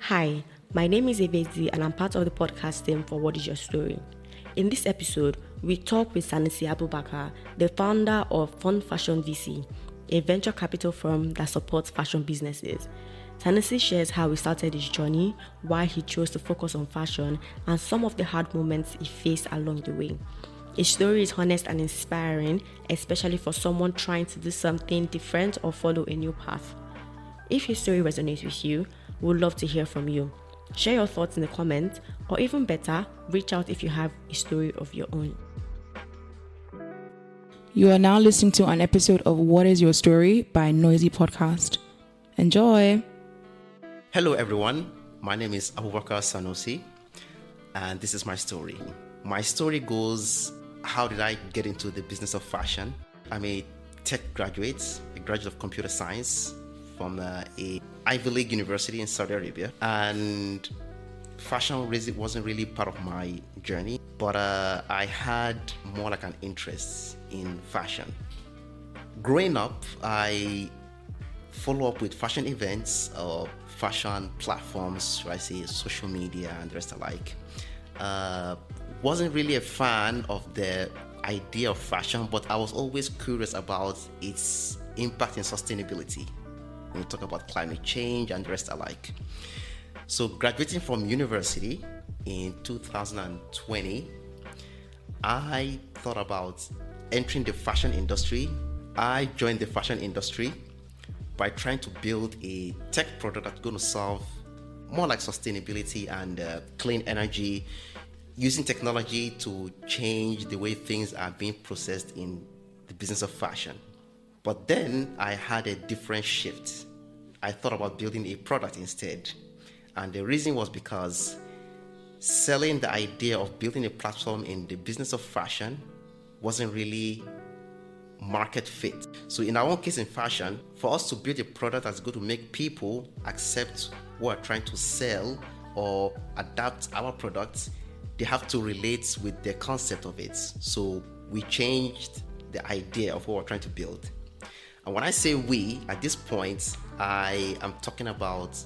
Hi, my name is Detty and I'm part of the podcast team for What is Your Story? In this episode, we talk with Sanusi Abubakar, the founder of Fun Fashion VC, a venture capital firm that supports fashion businesses. Sanusi shares how he started his journey, why he chose to focus on fashion, and some of the hard moments he faced along the way. His story is honest and inspiring, especially for someone trying to do something different or follow a new path. If his story resonates with you, we would love to hear from you. Share your thoughts in the comments, or even better, reach out if you have a story of your own. You are now listening to an episode of What is Your Story by Noisy Podcast. Enjoy! Hello everyone, my name is Abubakar Sanusi and this is my story. My story goes, how did I get into the business of fashion? I'm a tech graduate, a graduate of computer science from a Ivy League university in Saudi Arabia, and fashion wasn't really part of my journey, but I had more like an interest in fashion. Growing up, I follow up with fashion events or fashion platforms, should I say, social media and the rest alike. Wasn't really a fan of the idea of fashion, but I was always curious about its impact in sustainability when we talk about climate change and the rest alike. So graduating from university in 2020, I thought about entering the fashion industry. I joined the fashion industry by trying to build a tech product that's going to solve more like sustainability and clean energy, using technology to change the way things are being processed in the business of fashion. But then I had a different shift. I thought about building a product instead. And the reason was because selling the idea of building a platform in the business of fashion wasn't really market fit. So in our own case in fashion, for us to build a product that's going to make people accept what we're trying to sell or adapt our products, they have to relate with the concept of it. So we changed the idea of what we're trying to build. And when I say we, at this point, I am talking about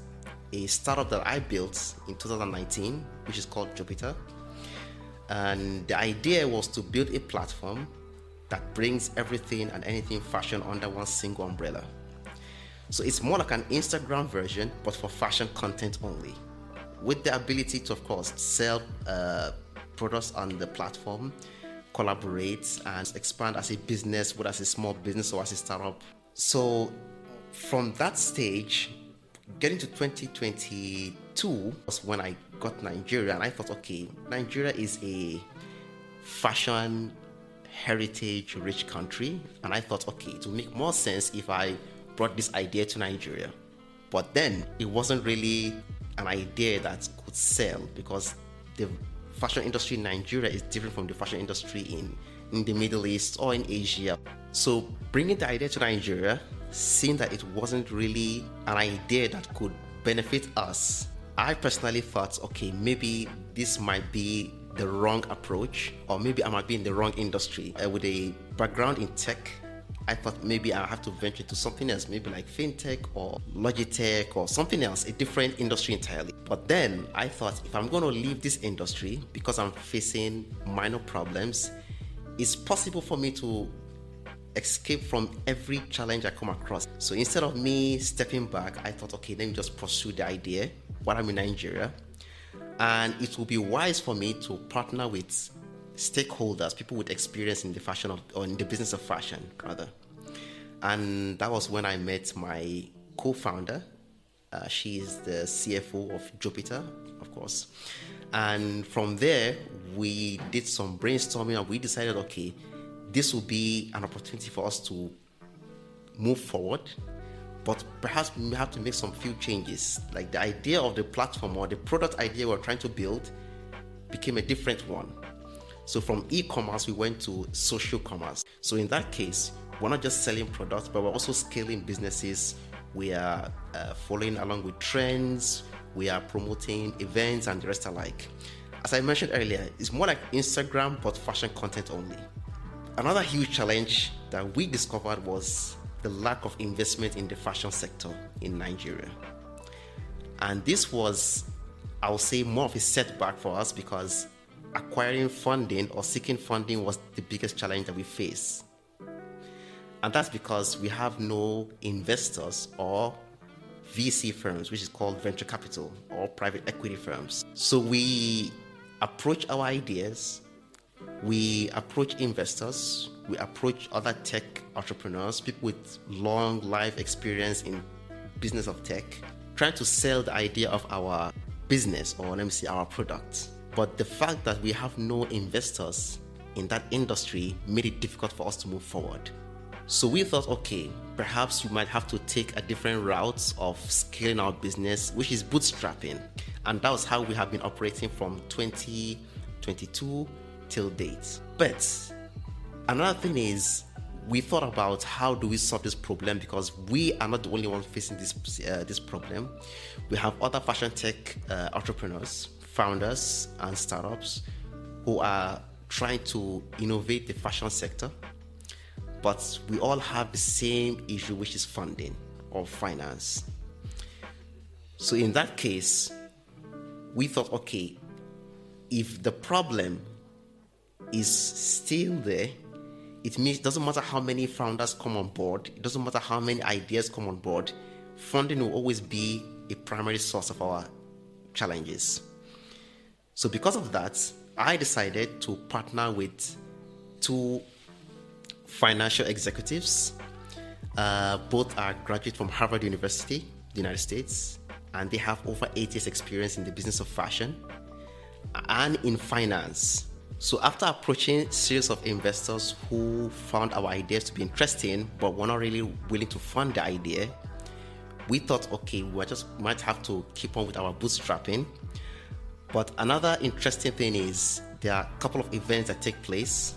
a startup that I built in 2019, which is called Jupiter. And the idea was to build a platform that brings everything and anything fashion under one single umbrella. So it's more like an Instagram version, but for fashion content only, with the ability to, of course, sell products on the platform, collaborate, and expand as a business, whether as a small business or as a startup. So from that stage, getting to 2022 was when I got Nigeria, and I thought, okay, Nigeria is a fashion heritage rich country, and I thought, okay, it would make more sense if I brought this idea to Nigeria. But then it wasn't really an idea that could sell, because the fashion industry in Nigeria is different from the fashion industry in the Middle East or in Asia. So bringing the idea to Nigeria, seeing that it wasn't really an idea that could benefit us, I personally thought, okay, maybe this might be the wrong approach, or maybe I might be in the wrong industry. With a background in tech, I thought maybe I have to venture into something else, maybe like fintech or logitech or something else, a different industry entirely. But then I thought, if I'm going to leave this industry because I'm facing minor problems, it's possible for me to escape from every challenge I come across. So instead of me stepping back, I thought, okay, let me just pursue the idea while I'm in Nigeria. And it will be wise for me to partner with stakeholders, people with experience in the fashion or in the business of fashion, rather. And that was when I met my co-founder. She is the CFO of Jupiter, of course. And from there, we did some brainstorming and we decided, okay, this will be an opportunity for us to move forward, but perhaps we have to make some few changes. Like the idea of the platform or the product idea we're trying to build became a different one. So from e-commerce, we went to social commerce. So in that case, we're not just selling products, but we're also scaling businesses. We are following along with trends. We are promoting events and the rest alike. As I mentioned earlier, it's more like Instagram, but fashion content only. Another huge challenge that we discovered was the lack of investment in the fashion sector in Nigeria. And this was, I would say, more of a setback for us because acquiring funding or seeking funding was the biggest challenge that we face. And that's because we have no investors or VC firms, which is called venture capital or private equity firms. So we approach our ideas, we approach investors, we approach other tech entrepreneurs, people with long life experience in business of tech, trying to sell the idea of our business, or let me say our product. But the fact that we have no investors in that industry made it difficult for us to move forward. So we thought, okay, perhaps we might have to take a different route of scaling our business, which is bootstrapping. And that was how we have been operating from 2022 till date. But another thing is, we thought about how do we solve this problem, because we are not the only ones facing this problem. We have other fashion tech entrepreneurs, founders, and startups who are trying to innovate the fashion sector. But we all have the same issue, which is funding or finance. So in that case, we thought, okay, if the problem is still there, it doesn't matter how many founders come on board, it doesn't matter how many ideas come on board, funding will always be a primary source of our challenges. So because of that, I decided to partner with two financial executives. Both are graduates from Harvard University, the United States, and they have over 8 years experience in the business of fashion and in finance. So after approaching a series of investors who found our ideas to be interesting but were not really willing to fund the idea, we thought, okay, we just might have to keep on with our bootstrapping. But another interesting thing is there are a couple of events that take place,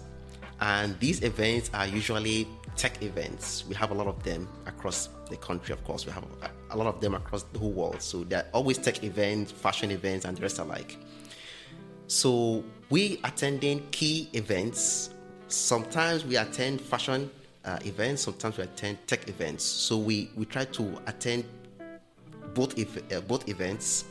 and these events are usually tech events. We have a lot of them across the country, of course. We have a lot of them across the whole world. So they're always tech events, fashion events, and the rest alike. So we attending key events. Sometimes we attend fashion events, sometimes we attend tech events. So we try to attend both events,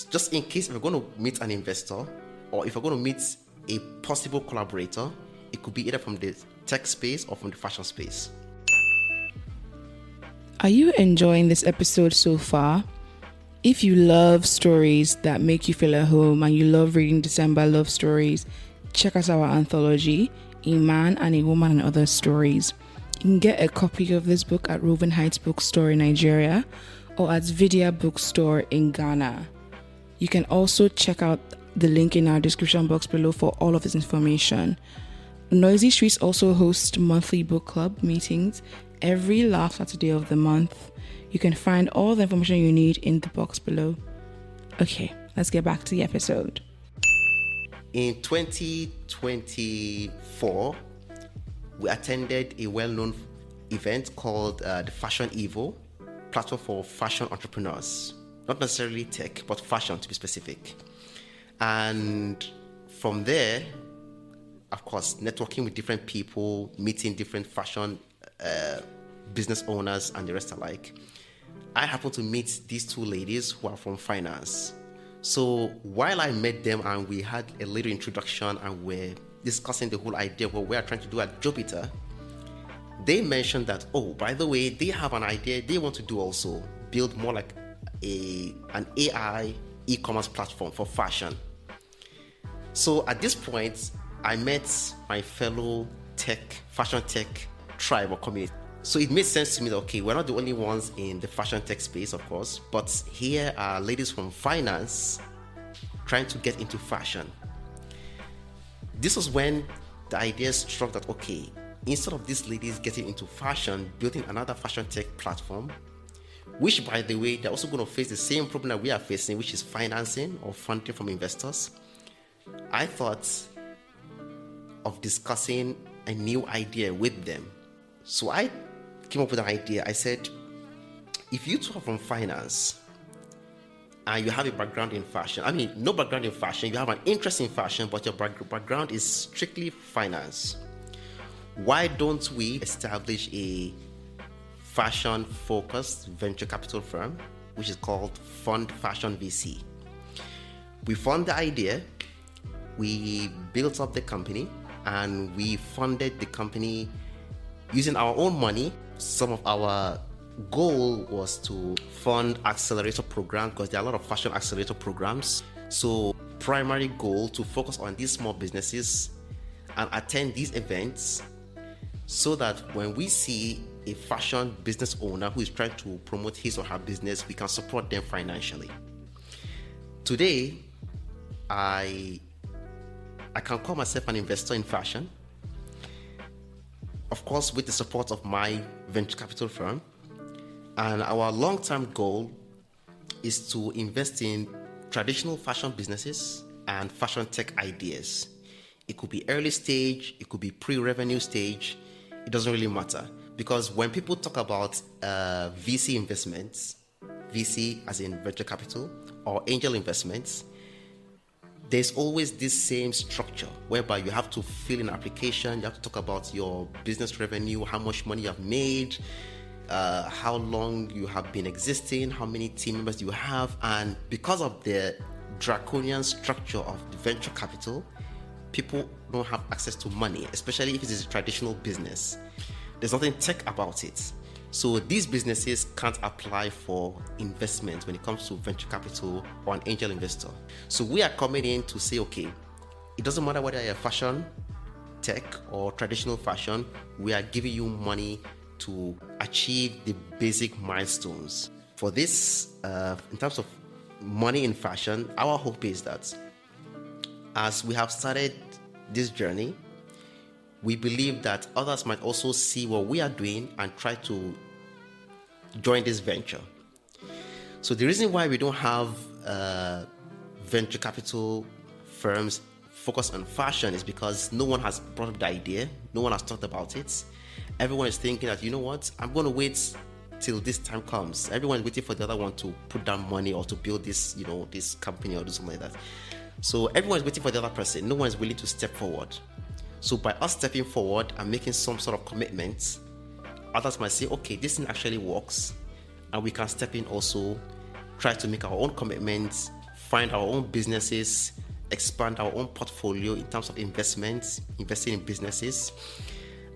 just in case if we're going to meet an investor or if we're going to meet a possible collaborator. It could be either from the tech space or from the fashion space. Are you enjoying this episode so far? If you love stories that make you feel at home and you love reading December love stories, check out our anthology, A Man and a Woman and Other Stories. You can get a copy of this book at Roven Heights Bookstore in Nigeria or at Vidya Bookstore in Ghana. You can also check out the link in our description box below for all of this information. Noisy Streets also hosts monthly book club meetings every last Saturday of the month. You can find all the information you need in the box below. Okay, let's get back to the episode. In 2024, we attended a well-known event called the Fashion Evo, platform for fashion entrepreneurs. Not necessarily tech, but fashion to be specific. And from there, of course, networking with different people, meeting different fashion business owners and the rest alike, I happened to meet these two ladies who are from finance. So while I met them and we had a little introduction and we're discussing the whole idea of what we're trying to do at Jupiter, they mentioned that, oh, by the way, they have an idea they want to do also, build more like an AI e-commerce platform for fashion. So at this point, I met my fellow fashion tech tribe or community. So it made sense to me that, okay, we're not the only ones in the fashion tech space, of course, but here are ladies from finance trying to get into fashion. This was when the idea struck that, okay, instead of these ladies getting into fashion, building another fashion tech platform, which, by the way, they're also going to face the same problem that we are facing, which is financing or funding from investors. I thought of discussing a new idea with them. So I came up with an idea. I said, if you two are from finance and you have a background in fashion, I mean, no background in fashion, you have an interest in fashion, but your background is strictly finance, why don't we establish a fashion-focused venture capital firm which is called Fund Fashion VC. We found the idea, we built up the company, and we funded the company using our own money. Some of our goal was to fund accelerator programs, because there are a lot of fashion accelerator programs. So primary goal to focus on these small businesses and attend these events, so that when we see a fashion business owner who is trying to promote his or her business, we can support them financially. Today, I can call myself an investor in fashion, of course with the support of my venture capital firm. And our long-term goal is to invest in traditional fashion businesses and fashion tech ideas. It could be early stage, it could be pre-revenue stage, it doesn't really matter. Because when people talk about VC investments, VC as in venture capital, or angel investments, there's always this same structure whereby you have to fill in an application, you have to talk about your business revenue, how much money you have made, how long you have been existing, how many team members you have. And because of the draconian structure of the venture capital, people don't have access to money, especially if it is a traditional business. There's nothing tech about it. So these businesses can't apply for investment when it comes to venture capital or an angel investor. So we are coming in to say, okay, it doesn't matter whether you're fashion tech or traditional fashion, we are giving you money to achieve the basic milestones. For this, in terms of money in fashion, our hope is that as we have started this journey, we believe that others might also see what we are doing and try to join this venture. So the reason why we don't have venture capital firms focus on fashion is because no one has brought up the idea, no one has talked about it. Everyone is thinking that, you know what, I'm going to wait till this time comes. Everyone is waiting for the other one to put down money or to build this, this company or do something like that. So everyone is waiting for the other person. No one is willing to step forward. So by us stepping forward and making some sort of commitments, others might say, okay, this thing actually works, and we can step in also, try to make our own commitments, find our own businesses, expand our own portfolio in terms of investments, investing in businesses.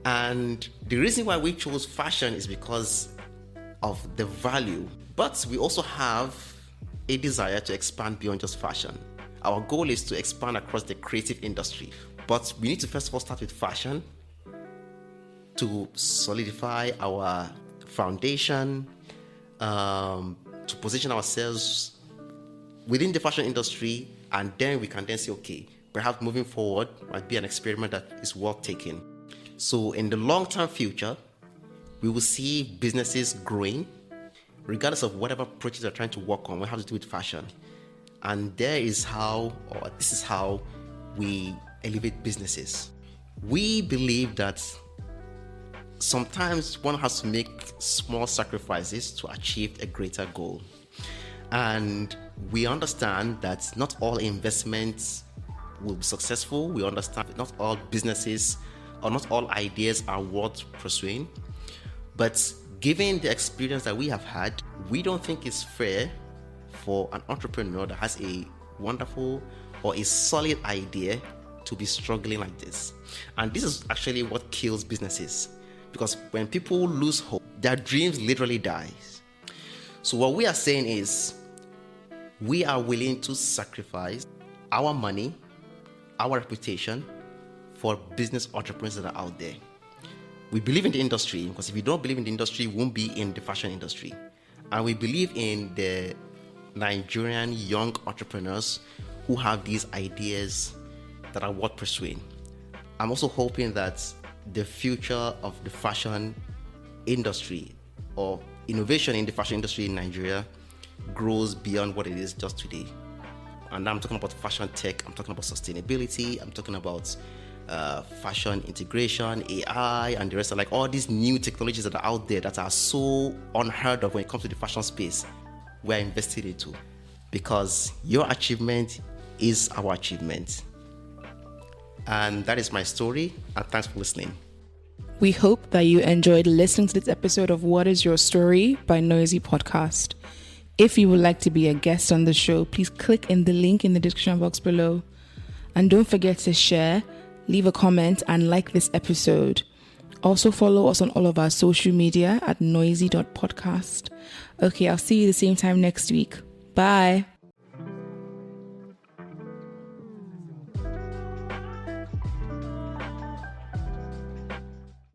And the reason why we chose fashion is because of the value, but we also have a desire to expand beyond just fashion. Our goal is to expand across the creative industry. But we need to first of all start with fashion to solidify our foundation, to position ourselves within the fashion industry, and then we can then say, okay, perhaps moving forward might be an experiment that is worth taking. So in the long-term future, we will see businesses growing, regardless of whatever approaches they're trying to work on, we have to do with fashion. And this is how we elevate businesses. We believe that sometimes one has to make small sacrifices to achieve a greater goal. And we understand that not all investments will be successful. We understand that not all businesses or not all ideas are worth pursuing. But given the experience that we have had, we don't think it's fair for an entrepreneur that has a wonderful or a solid idea to be struggling like this. And this is actually what kills businesses, because when people lose hope, their dreams literally die. So what we are saying is we are willing to sacrifice our money, our reputation for business entrepreneurs that are out there. We believe in the industry, because if you don't believe in the industry, you won't be in the fashion industry. And we believe in the Nigerian young entrepreneurs who have these ideas that are worth pursuing. I'm also hoping that the future of the fashion industry or innovation in the fashion industry in Nigeria grows beyond what it is just today. And I'm talking about fashion tech, I'm talking about sustainability, I'm talking about fashion integration, AI, and the rest of all these new technologies that are out there that are so unheard of when it comes to the fashion space. We're invested into, because your achievement is our achievement. And that is my story, and thanks for listening. We hope that you enjoyed listening to this episode of What is Your Story by Noisy Podcast. If you would like to be a guest on the show, please click in the link in the description box below. And don't forget to share, leave a comment, and like this episode. Also follow us on all of our social media at noisy.podcast. Okay, I'll see you the same time next week. Bye.